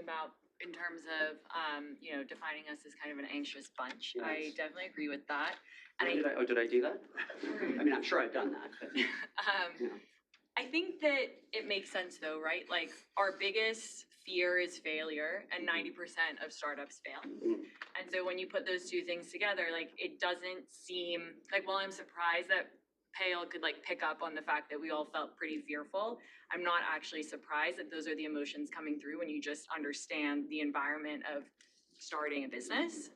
about in terms of, you know, defining us as kind of an anxious bunch. Yes. I definitely agree with that. And Did I do that? I mean, I'm sure I've done that, but, you know. I think that it makes sense though, right? Like our biggest fear is failure and 90% of startups fail. And so when you put those two things together, like it doesn't seem like, while I'm surprised that Pale could like pick up on the fact that we all felt pretty fearful, I'm not actually surprised that those are the emotions coming through when you just understand the environment of starting a business.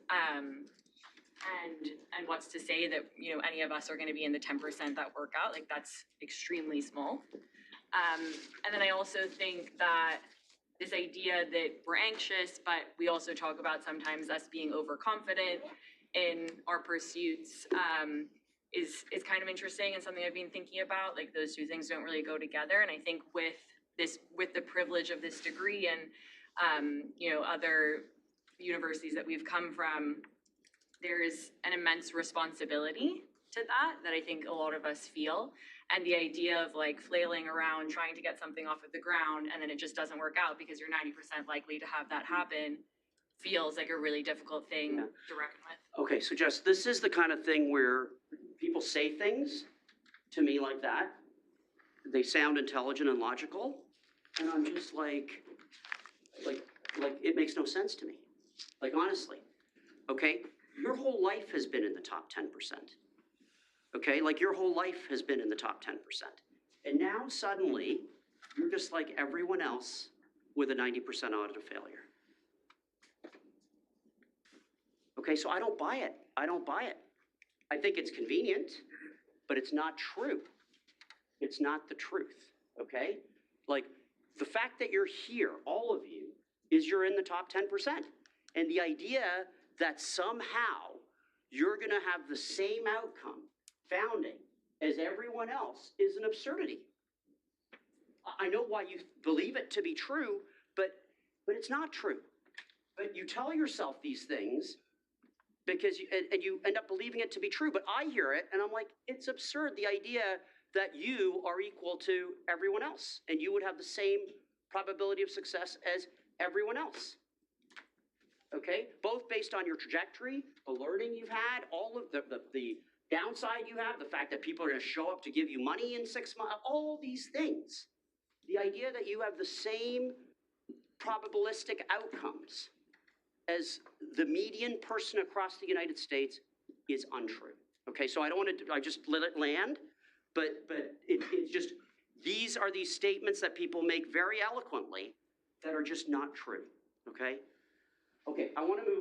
And what's to say that, you know, any of us are going to be in the 10% that work out? Like that's extremely small. And then I also think that this idea that we're anxious, but we also talk about sometimes us being overconfident in our pursuits, is kind of interesting and something I've been thinking about. Like those two things don't really go together. And I think with the privilege of this degree and, you know, other universities that we've come from, there's an immense responsibility to that I think a lot of us feel. And the idea of like flailing around trying to get something off of the ground and then it just doesn't work out because you're 90% likely to have that happen feels like a really difficult thing to reckon with. Okay, so Jess, this is the kind of thing where people say things to me like that. They sound intelligent and logical, and I'm just like it makes no sense to me. Like honestly, okay? Your whole life has been in the top 10%. Okay, like your whole life has been in the top 10%. And now suddenly, you're just like everyone else with a 90% odds of failure. Okay, so I don't buy it. I don't buy it. I think it's convenient, but it's not true. It's not the truth, okay? Like, the fact that you're here, all of you, is you're in the top 10%. And the idea that somehow you're gonna have the same outcome founding as everyone else is an absurdity. I know why you believe it to be true, but it's not true. But you tell yourself these things because you end up believing it to be true. But I hear it and I'm like, it's absurd, the idea that you are equal to everyone else and you would have the same probability of success as everyone else. Okay, both based on your trajectory, the learning you've had, all of the downside you have, the fact that people are going to show up to give you money in 6 months, all these things. The idea that you have the same probabilistic outcomes as the median person across the United States is untrue. Okay, so I don't want to, I just let it land, but it's just, these are these statements that people make very eloquently that are just not true, okay? Okay, I want to move